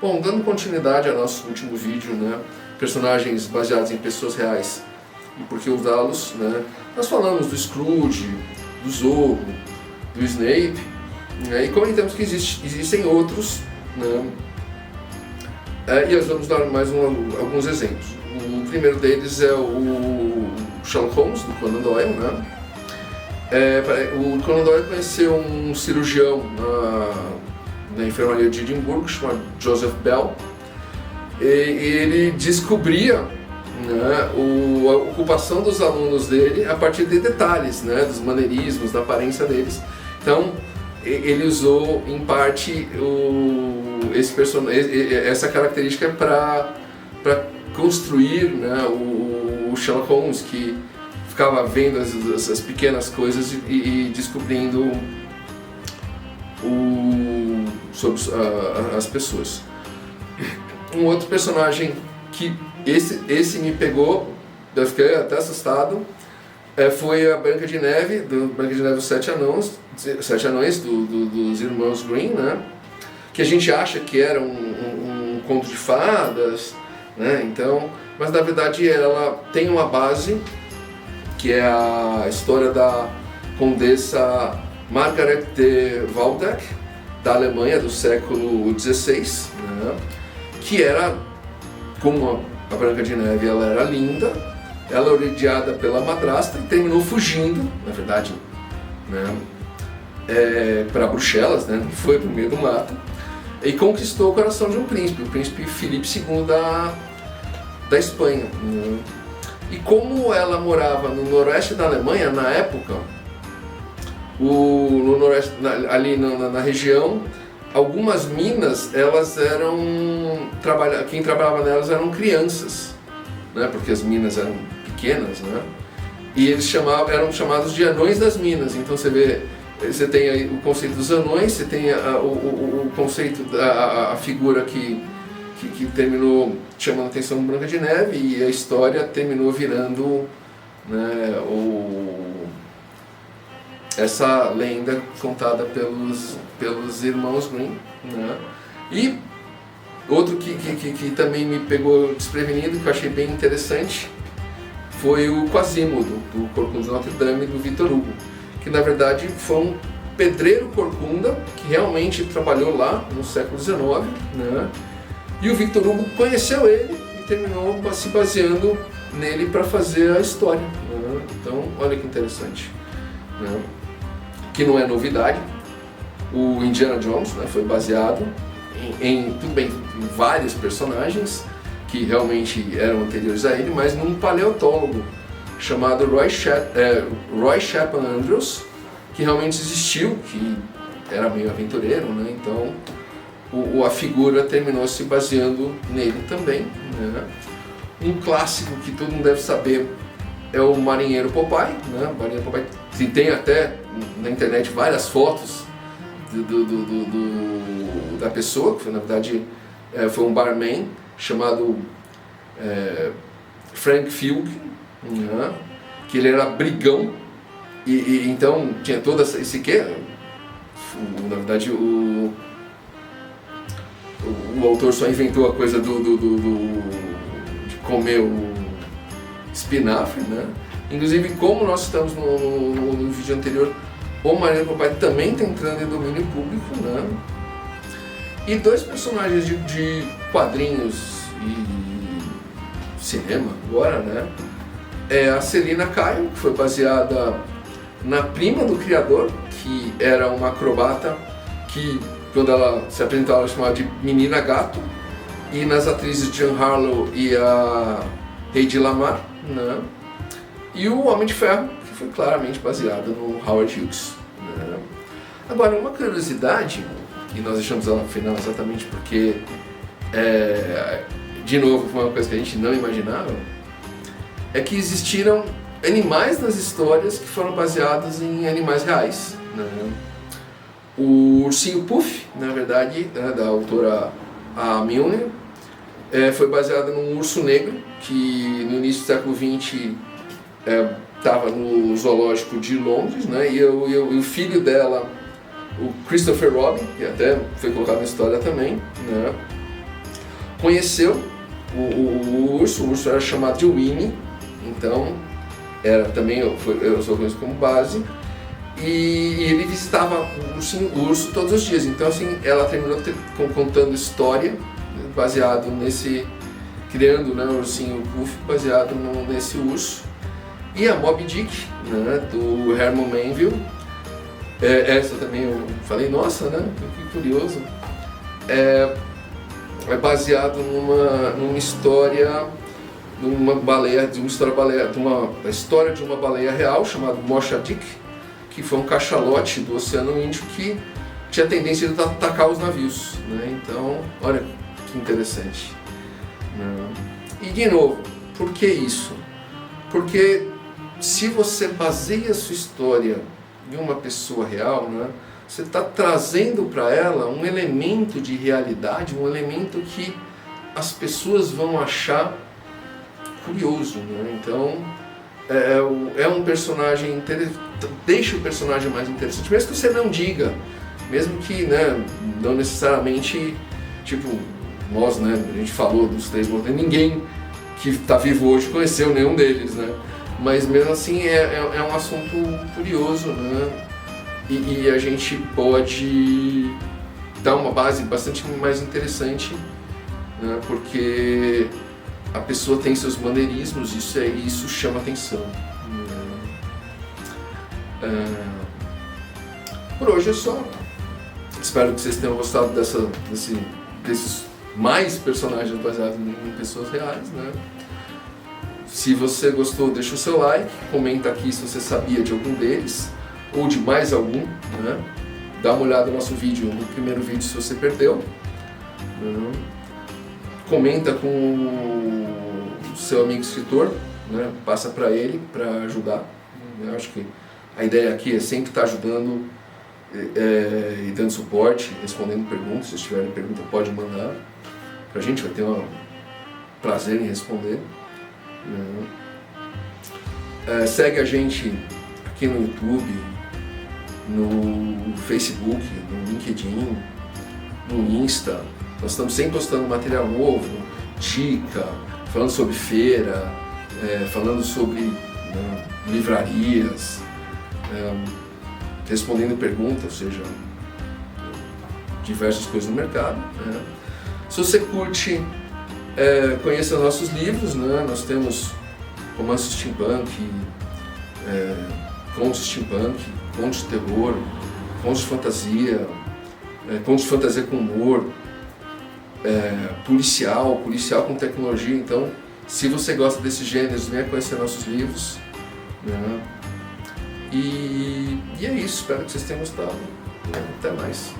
Bom, dando continuidade ao nosso último vídeo, né, personagens baseados em pessoas reais e por que usá-los, né, nós falamos do Scrooge, do Zorro, do Snape, né, e comentamos que existem outros, né, e nós vamos dar mais alguns exemplos. O primeiro deles é o Sherlock Holmes, do Conan Doyle, né. O Conan Doyle conheceu um cirurgião na enfermaria de Edimburgo, chamado Joseph Bell, e ele descobria, né, a ocupação dos alunos dele a partir de detalhes, né, dos maneirismos, da aparência deles. Então ele usou em parte essa característica para construir, né, o Sherlock Holmes, que ficava vendo as pequenas coisas e descobrindo sobre as pessoas. Um outro personagem que esse me pegou, eu fiquei até assustado, foi a Branca de Neve, Branca de Neve e os Sete Anões dos irmãos Grimm, né? Que a gente acha que era um conto de fadas, né? Então, mas na verdade ela tem uma base, que é a história da Condessa Margaret de Waldeck, da Alemanha do século XVI, né? Que era, como a Branca de Neve, ela era linda, ela odiada pela madrasta e terminou fugindo, na verdade, né, para Bruxelas, né, foi para o meio do mato, e conquistou o coração de um príncipe, o príncipe Filipe II da Espanha, né? E como ela morava no noroeste da Alemanha, na época, no noroeste, ali na região, algumas minas, elas eram quem trabalhava nelas eram crianças, né? Porque as minas eram pequenas, né? E eles eram chamados de anões das minas. Então você tem aí o conceito dos anões, você tem o conceito a figura que terminou chamando a atenção do Branca de Neve, e a história terminou virando, né, essa lenda contada pelos irmãos Grimm, né? E outro que também me pegou desprevenido, que eu achei bem interessante, foi o Quasimodo, do Corcunda de Notre Dame, do Victor Hugo, que na verdade foi um pedreiro corcunda que realmente trabalhou lá no século XIX, né? E o Victor Hugo conheceu ele e terminou se baseando nele para fazer a história, né? Então, olha que interessante, né? Que não é novidade. O Indiana Jones, né, foi baseado em vários personagens que realmente eram anteriores a ele, mas num paleontólogo chamado Roy Chapman Andrews, que realmente existiu, que era meio aventureiro, né? Então a figura terminou se baseando nele também, né? Um clássico que todo mundo deve saber é o Marinheiro Popeye, né? O Marinheiro Popeye, que tem até na internet várias fotos da pessoa, que na verdade foi um barman chamado Frank Filk, né? Que ele era brigão, e então tinha todo esse quê? Na verdade o autor só inventou a coisa de comer o espinafre, né? Inclusive, como nós estamos no vídeo anterior, o Marinheiro Popeye também está entrando em domínio público, né? E dois personagens de quadrinhos e cinema agora, né? É a Selina Kyle, que foi baseada na prima do criador, que era uma acrobata que, quando ela se apresentou, ela chamava de Menina Gato, e nas atrizes Jean Harlow e a Heidi Lamar, né? E o Homem de Ferro, que foi claramente baseado no Howard Hughes, né? Agora, uma curiosidade, e nós deixamos ela no final exatamente porque, de novo, foi uma coisa que a gente não imaginava, é que existiram animais nas histórias que foram baseados em animais reais, né? O ursinho Puff, na verdade, né, da autora A. Milner, foi baseado num urso negro que no início do século XX estava no zoológico de Londres, né? E o filho dela, o Christopher Robin, que até foi colocado na história também, né? conheceu o urso era chamado de Winnie, então era também, eu sou conhecido como base, e ele visitava o urso todos os dias. Então assim, ela terminou contando história baseado nesse, criando, né, o ursinho Puff baseado nesse urso. E a Moby Dick, né, do Herman Melville, essa também eu falei, nossa, né, que curioso. É baseado numa história, numa baleia, de uma história de uma baleia real chamada Moshadick, que foi um cachalote do Oceano Índico que tinha a tendência de atacar os navios, né? Então, olha que interessante. E de novo, por que isso? Porque se você baseia a sua história em uma pessoa real, né, você está trazendo para ela um elemento de realidade, um elemento que as pessoas vão achar curioso, né? Então é um personagem interessante, deixa o personagem mais interessante, mesmo que você não diga, mesmo que, né, não necessariamente, tipo, nós, né, a gente falou dos três mortais, ninguém que está vivo hoje conheceu nenhum deles, né? Mas mesmo assim é um assunto curioso, né? E a gente pode dar uma base bastante mais interessante, né? Porque a pessoa tem seus maneirismos, isso chama atenção. Por hoje é só. Espero que vocês tenham gostado desses mais personagens baseados em pessoas reais, né? Se você gostou, deixa o seu like, comenta aqui se você sabia de algum deles ou de mais algum, né? Dá uma olhada no nosso vídeo, no primeiro vídeo, se você perdeu. Comenta com o seu amigo escritor, né? Passa para ele para ajudar. Eu acho que a ideia aqui é sempre estar ajudando e dando suporte, respondendo perguntas. Se tiverem pergunta, pode mandar. A gente vai ter um prazer em responder. Segue a gente aqui no YouTube, no Facebook, no LinkedIn, no Insta. Nós estamos sempre postando material novo, dica, falando sobre feira, falando sobre, né, livrarias, respondendo perguntas, ou seja, diversas coisas no mercado, né? Se você curte, conheça nossos livros, né? Nós temos romance steampunk, contos steampunk, contos de terror, contos de fantasia com humor, policial com tecnologia. Então, se você gosta desses gêneros, venha conhecer nossos livros, né? E é isso, espero que vocês tenham gostado. Até mais.